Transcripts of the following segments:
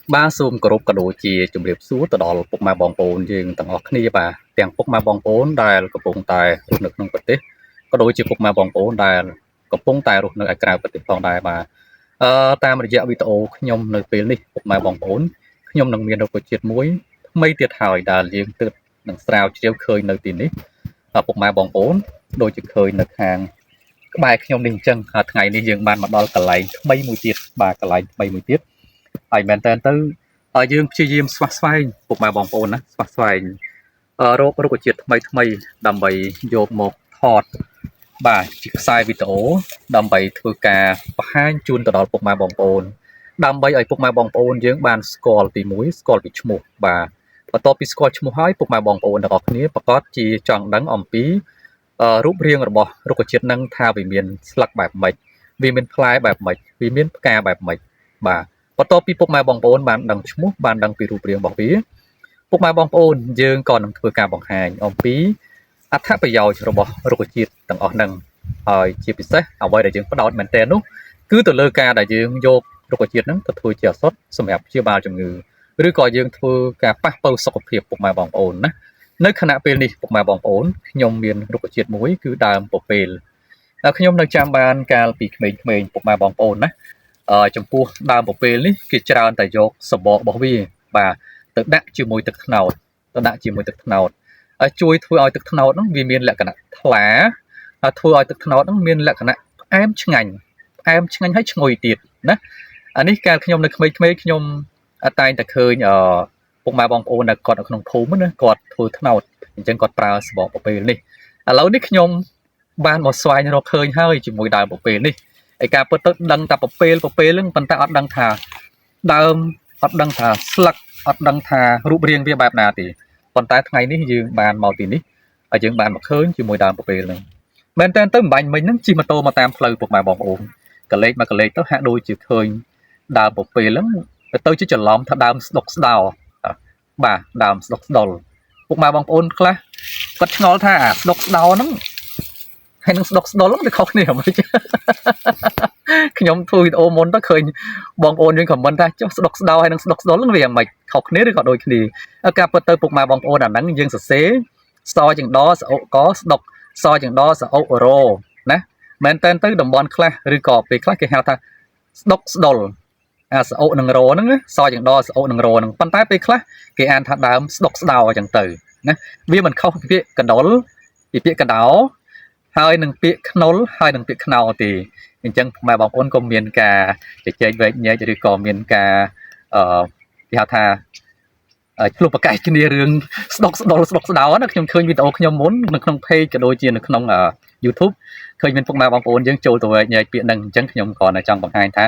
ba xôm cột cà đồ chì chụp điệp xuống từ đó phục mà bong bồn nhưng tầng ở kia bà tiền phục mà bong bồn đài là bông tài rụt nước nông vật tế có đôi chỉ phục mà bong bồn đài có bông tài rụt nước ai cào vật tế phong đài bà ta mà dạo video nhom nơi phía này phục mà bong bồn nhom nông miền đâu có chết muối mây tiệt hỏi đà liền từ nông sao chiếu khơi nơi tiền đấy phục mà bong bồn đôi chỉ khơi nơi hàng bài nhom đình chân ngày đi dừng bàn mặt đó cả lại mây mùi tiệt bà cả lại mây mùi tiệt ai men tên tư dương chi diêm xoát xoay phục mà bong bồn á xoát xoay rốt của chiết thay đầm bầy dột một thọt bà chỉ sai video đầm bầy thừa cả hai chun từ đó phục mà bong bồn đầm bầy ở phục mà bong bồn dương bàn score bị mũi score bị chmục bà và to bị score chmục hai phục mà bong bồn đóนี้ประกอบจีจังดังอมปีรูปเรียงระบบรูปจิตนั่งท่าวิเมียนสลักแบบใหม่วิเมียนคล้ายแบบใหม่วิเมียนกาแบบใหม่บ่าพอต่อปีพวกมาบองโอนบานดังชมุกบานดังปีรูปเรียงบอกปีพวกมาบองโอนยืงก่อนนำធ្វើការបង្ហាញអំពីអត្ថប្រយោជន៍របស់រុក្ខជាតិទាំងអស់ហ្នឹងហើយជាពិសេសអ្វីដែលយើងផ្ដោតមែនទែននោះគឺទៅលើការដែលយើងយករុក្ខជាតិហ្នឹងទៅធ្វើជាឱសថសម្រាប់ព្យាបាលជំងឺឬក៏យើងធ្វើការប៉ះប៉ូវសុខភាពពុកម៉ែបងប្អូនណានៅខណៈពេលនេះពុកម៉ែបងប្អូនខ្ញុំមានរុក្ខជាតិមួយគឺដើមពពេលហើយខ្ញុំនៅចាំបានកាលពីក្មេងៗពុកម៉ែបងប្អូនណាចំពោះដើមពពេលនេះគេច្រើនតែយកសបករបស់វាបាទទៅដាក់ជាមួយទឹកត្នោតហើយជួយធ្វើឲ្យទឹកត្នោតហ្នឹងវាមានលក្ខណៈថ្លាហើយធ្វើឲ្យទឹកត្នោតហ្នឹងមានលក្ខណៈផ្អែមឆ្ងាញ់ហើយឈ្ងុយទៀតណាអានេះកាលខ្ញុំនៅក្មេងៗខ្ញុំតែងតែឃើញពុកម៉ែបងប្អូនដែលគាត់នៅក្នុងភូមិណាគាត់ធ្វើត្នោតអញ្ចឹងគាត់ប្រើសបកពពេលនេះឥឡូវនេះខ្ញុំបានមកស្វែងរកឃើញហើយជាមួយដើមពពេលនេះឯការពិតទៅដឹងតែពពេលហ្នឹងប៉ុន្តែអត់ដឹងថាដើមអត់ដឹងថាស្លឹកអត់ដឹងថារូបរាងវាបែបណាទេប៉ុន្តែថ្ងៃនេះយើងបានមកទីនេះហើយយើងបានមកឃើញជាមួយដើមពពេលហ្នឹងមែនតើទៅបំបញ្ញមិញហ្នឹងជិះម៉ូតូមកតាមផ្លូវពុកម៉ែបងប្អូនកលេចមកកលេចទៅហាក់ដូចជាឃើញដើមពពេលហ្នឹងទៅជាច្រឡំថាដើមស្ដុកស្ដោបាទដើមស្ដុកស្ដុលពុកម៉ែបងប្អូនខ្លះគាត់ឆ្ងល់ថាស្ដុកស្ដោហ្នឹងហើយនឹងស្ដុកស្ដុលហ្នឹងវាខុសគ្នាហ្មងខ្ញុំធ្វើវីដេអូមុនទៅឃើញបងប្អូនយើងខមមិនថាចុះស្ដុកស្ដោហើយនឹងស្ដុកស្ដុលហ្នឹងវាមិនខុសគ្នាឬក៏ដូចគ្នាការពិតទៅពុកម៉ែបងប្អូនអាហ្នឹងយើងសរសេរសចង្ដសអុកស្ដុកសចង្ដសអុរោណាមែនតើទៅតំបន់ខ្លះឬក៏ពេលខ្លះគេហៅថាស្ដុកស្ដុលសអុនឹងរោហ្នឹងសចង្ដសអុនឹងរោហ្នឹងប៉ុន្តែពេលខ្លះគេអានថាដើមស្ដុកស្ដោអញ្ចឹងទៅណាវាមិនខុសពីពាក្យកដុលពីពាក្យកដោហើយនឹងពាក្យខ្នុលហើយនឹងពាក្យខ្នោទេអញ្ចឹងម៉ែបងប្អូនក៏មានការជជែកវែកញែកឬក៏មានការគេហៅថាឆ្លុះប្រកែកគ្នារឿងស្ដុកស្ដុលស្ដុកស្ដោណាខ្ញុំឃើញវីដេអូខ្ញុំមុននៅក្នុង page ក៏ដូចជានៅក្នុង YouTube ឃើញមានពុកម៉ែបងប្អូនយើងចូលទៅវែកញែកពាក្យហ្នឹងអញ្ចឹងខ្ញុំគ្រាន់តែចង់បង្ហាញថា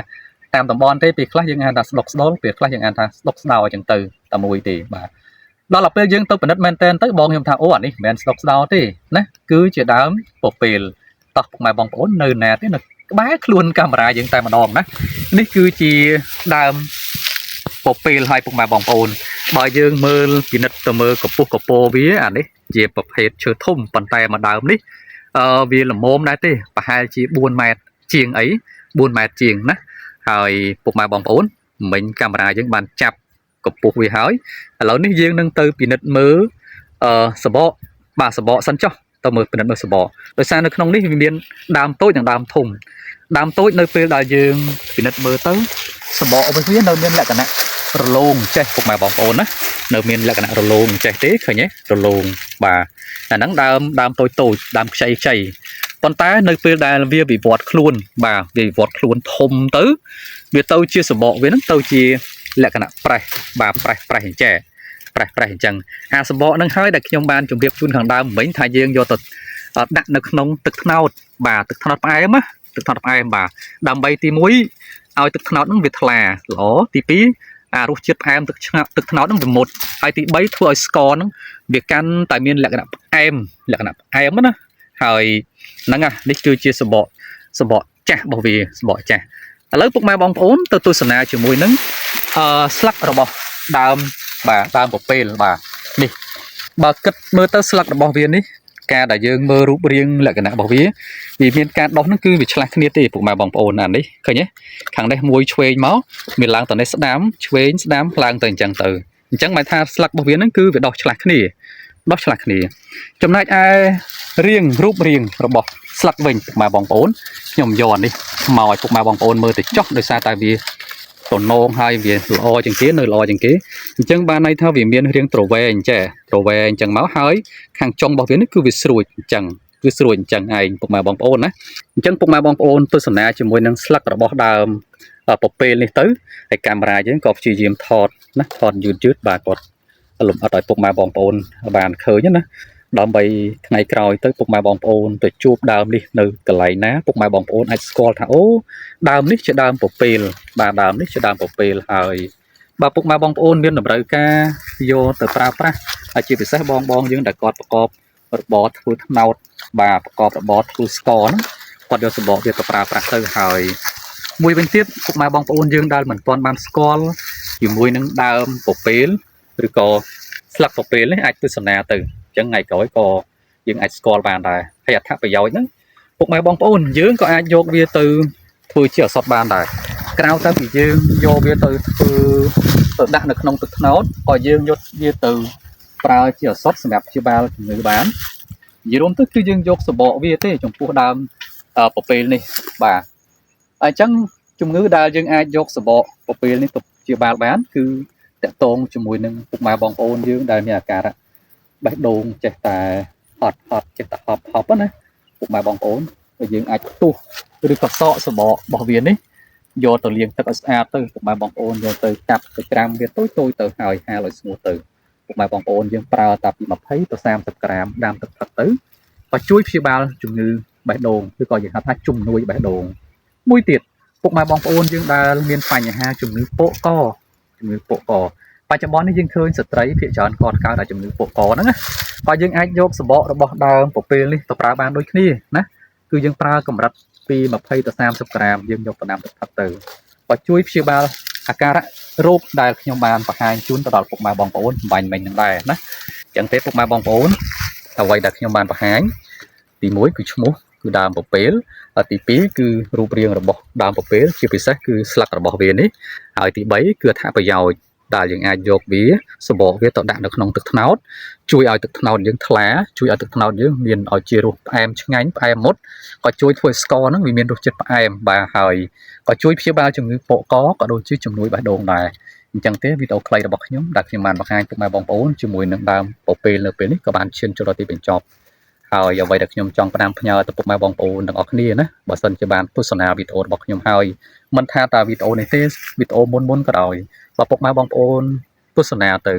តាមតំបន់ទេពេលខ្លះយើងអានថាស្ដុកស្ដុលពេលខ្លះយើងអានថាស្ដុកស្ដោអញ្ចឹងទៅតែមួយទេបាទដល់ទៅពេលយើងទៅពិនិត្យមែនតើទៅបងខ្ញុំថាអូអានេះមិនមែនស្ដុកស្ដោទេណាគឺជាដើមពពេលតោះពុកម៉ែបងប្អូននៅណាទេនៅក្បែរខ្លួនកាមេរ៉ាយើងតែម្ដងណានេះគឺជាដើមពពេលឲ្យពុកម៉ែបងប្អូនបើយើងមើលពិនិត្យទៅមើលកពុះកពោវាអានេះជាប្រភេទឈើធំប៉ុន្តែមួយដើមនេះវាល្មមដែរទេប្រហែលជា4ម៉ែត្រជាងអី4ម៉ែត្រជាងណាហើយពុកម៉ែបងប្អូនមិញកាមេរ៉ាយើងបានចាប់កពុះវាហើយឥឡូវនេះយើងនឹងទៅពិនិត្យមើលសបកបាទសបកសិនចុះទៅមើលពិនិត្យមើលសបកដោយសារនៅក្នុងនេះវាមានដើមតូចនិងដើមធំដើមតូចនៅពេលដែលយើងពិនិត្យមើលទៅសបករបស់វានៅមានលក្ខណៈរលោងចេះពុកម៉ែបងប្អូនណានៅមានលក្ខណៈរលោងចេះទេឃើញទេរលោងបាទអាហ្នឹងដើមតូចដើមខ្ចីប៉ុន្តែនៅពេលដែលវាវិវត្តខ្លួនបាទវាវិវត្តខ្លួនធំទៅវាទៅជាសបកវាហ្នឹងទៅជាលក្ខណៈប្រេះបាទប្រេះអញ្ចឹងប្រេះអញ្ចឹងអាសបកហ្នឹងហើយដែលខ្ញុំបានជម្រាបជូនខាងដើមមិញថាយើងយកទៅដាក់នៅក្នុងទឹកត្នោតបាទទឹកត្នោតផ្អែមណាទឹកត្នោតផ្អែមបាទដើម្បីទី1ឲ្យទឹកត្នោតហ្នឹងវាថ្លាល្អទី2រសជាតិផ្អែមទឹកត្នោតហ្នឹងវាមុតហើយទី3ធ្វើឲ្យស្ករហ្នឹងវាកាន់តែមានលក្ខណៈផ្អែមណាហើយហ្នឹងនេះគឺជាសបកចាស់របស់វាសបកចាស់ឥឡូវពុកម៉ែបងប្អូនទៅទស្សនាជាមួយនឹងស្លឹករបស់ដើមបាទដើមពពេលបាទនេះបើគិតមើលទៅស្លឹករបស់វានេះ ការដែលយើងមើលរូបរាងលក្ខណៈរបស់វាមានការដោះហ្នឹងគឺវាឆ្លាស់គ្នាទេពុកម៉ែបងប្អូនអានេះឃើញទេខាងនេះមួយឆ្វេងមកមានឡើងទៅនេះស្ដាំឆ្វេងស្ដាំឡើងទៅអញ្ចឹងទៅអញ្ចឹងหมายថាស្លឹករបស់វាហ្នឹងគឺវាដោះឆ្លាស់គ្នាចំណែកឯរូបរាងរបស់ស្លឹកវិញពុកម៉ែបងប្អូនខ្ញុំយកអានេះមកឲ្យពុកម៉ែបងប្អូនមើលទៅចុះដោយសារតែវាតំណងហើយវាល្អជាងគេនៅល្អជាងគេអញ្ចឹងបានន័យថាវាមានរាងទ្រវែងចេះទ្រវែងអញ្ចឹងមកហើយខាងចុងរបស់វានេះគឺវាស្រួចអញ្ចឹងឯងពុកម៉ែបងប្អូនណាអញ្ចឹងពុកម៉ែបងប្អូនទស្សនាជាមួយនឹងស្លឹករបស់ដើមពពេលនេះទៅហើយកាមេរ៉ាយើងក៏ព្យាយាមថតយឺតបាទគាត់លំអិតឲ្យពុកម៉ែបងប្អូនបានឃើញណាដើម្បីថ្ងៃក្រោយទៅពុកម៉ែបងប្អូនទៅជួបដើមនេះនៅកន្លែងណាពុកម៉ែបងប្អូនអាចស្គាល់ថាអូដើមនេះជាដើមពពេលបាទដើមនេះជាដើមពពេលហើយបាទពុកម៉ែបងប្អូនមានតម្រូវការយកទៅប្រើប្រាស់ហើយជាពិសេសបងយើងដែលគាត់ប្រកបរបរធ្វើត្នោតបាទប្រកបរបរធ្វើស្ករហ្នឹងគាត់យកសម្បកវាទៅប្រើប្រាស់ទៅហើយមួយវិញទៀតពុកម៉ែបងប្អូនយើងដែលមិនទាន់បានស្គាល់ជាមួយនឹងដើមពពេលឬក៏ស្លឹកពពេលនេះអាចទស្សនាទៅអញ្ចឹងថ្ងៃក្រោយក៏យើងអាចស្គាល់បានដែរហើយអត្ថប្រយោជន៍ហ្នឹងពុកម៉ែបងប្អូនយើងក៏អាចយកវាទៅធ្វើជាឱសថបានដែរក្រៅទៅពីយើងយកវាទៅធ្វើទៅដាក់នៅក្នុងទឹកត្នោតក៏យើងយកវាទៅប្រើជាឱសថសម្រាប់ព្យាបាលជំងឺបាននិយាយរួមទៅគឺយើងយកសបកវាទេចំពោះដើមពពេលនេះបាទអញ្ចឹងជំងឺដែលយើងអាចយកសបកពពេលនេះទៅព្យាបាលបានគឺតកតងជាមួយនឹងពុកម៉ែបងប្អូនយើងដែលមានអាការបេះដូងចេះតែហត់ចេះតែហប់ណាពុកម៉ែបងប្អូនក៏យើងអាចផ្ទុះឬក៏សកសបករបស់វានេះយកទៅលាងទឹកឲ្យស្អាតទៅពុកម៉ែបងប្អូនយកទៅកាប់ទៅក្រាមវាតូចទៅហើយហាលឲ្យស្ងួតទៅពុកម៉ែបងប្អូនយើងប្រើតាពី20ទៅ30ក្រាមដាំទឹកផឹកទៅក៏ជួយព្យាបាលជំងឺបេះដូងឬក៏យើងហៅថាជំនួយបេះដូងមួយទៀតពុកម៉ែបងប្អូនយើងដែលមានបញ្ហាជំងឺពកកបច្ចុប្បន្ននេះយើងឃើញស្ត្រីភាគច្រើនគាត់កើតតែជំងឺពកកហ្នឹងណាក៏យើងអាចយកសបករបស់ដើមពពេលនេះទៅប្រើបានដូចគ្នាណាគឺយើងប្រើកម្រិតពី20ទៅ30ក្រាមយើងយកទៅដាំទឹកផឹកទៅក៏ជួយព្យាបាលអាការៈរោគដែលខ្ញុំបានបង្ហាញជូនទៅដល់ពុកម៉ែបងប្អូនបាញ់មិញហ្នឹងដែរណាអញ្ចឹងទេពុកម៉ែបងប្អូនអ្វីដែលខ្ញុំបានបង្ហាញទី1គឺឈ្មោះគឺដើមពពេលទី2គឺរូបរាងរបស់ដើមពពេលជាពិសេសគឺស្លឹករបស់វានេះហើយទី3គឺអត្ថប្រយោជន៍ដែលយើងអាចយកវាសបកវាទៅដាក់នៅក្នុងទឹកត្នោតជួយឲ្យទឹកត្នោតយើងថ្លាជួយឲ្យទឹកត្នោតយើងមានឲ្យជារសផ្អែមឆ្ងាញ់ផ្អែមមុតក៏ជួយធ្វើស្ករហ្នឹងវាមានរសជាតិផ្អែមបាទហើយក៏ជួយព្យាបាលជំងឺពកកក៏ដូចជាជំនួយបេះដូងដែរអញ្ចឹងទេវីដេអូខ្លីរបស់ខ្ញុំដែលខ្ញុំបានបង្ហាញពុកម៉ែបងប្អូនជាមួយនឹងដើមពពេលនៅពេលនេះក៏បានឈានចូលដល់ទីបញ្ចប់ហើយអ្វីដែលខ្ញុំចង់ផ្ដាំផ្ញើទៅពុកម៉ែបងប្អូនទាំងអស់គ្នាណាបើសិនជាបានទស្សនាវីដេអូរបស់ខ្ញុំហើយមិនថាតាវីដេអូនេះទេវីដេអូមុនក៏ដោយបើពុកម៉ែបងប្អូនទស្សនាទៅ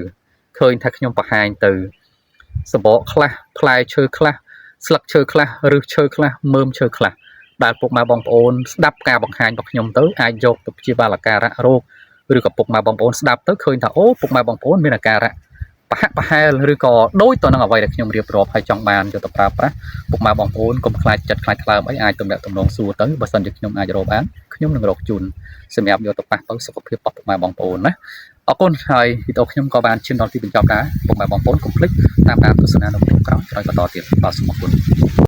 ឃើញថាខ្ញុំបង្ហាញទៅសបកខ្លះផ្លែឈើខ្លះស្លឹកឈើខ្លះឬឈើខ្លះមើមឈើខ្លះដែលពុកម៉ែបងប្អូនស្ដាប់ការបង្ហាញរបស់ខ្ញុំទៅអាចយកទៅព្យាបាលអាការៈរោគឬក៏ពុកម៉ែបងប្អូនស្ដាប់ទៅឃើញថាអូពុកម៉ែបងប្អូនមានអាការៈប្រហែលឬក៏ដូចទៅនឹងអ្វីដែលខ្ញុំរៀបរាប់ហើយចង់បានយកទៅប្រើប្រាស់ពុកម៉ែបងប្អូនកុំខ្លាចចិត្តខ្លាចថ្លើមអីអាចទំនាក់ទំនងសួរទៅបើសិនជាខ្ញុំអាចរកបានខ្ញុំនឹងរកជូនសម្រាប់យកទៅប៉ះទៅសុខភាពរបស់ពុកម៉ែបងប្អូនណាអរគុណហើយវីដេអូខ្ញុំក៏បានឈានដល់ទីបញ្ចប់ដែរពុកម៉ែបងប្អូនកុំភ្លេចតាមដានទស្សនានៅវីដេអូក្រោយបន្តទៀតបាទសូមអរគុណ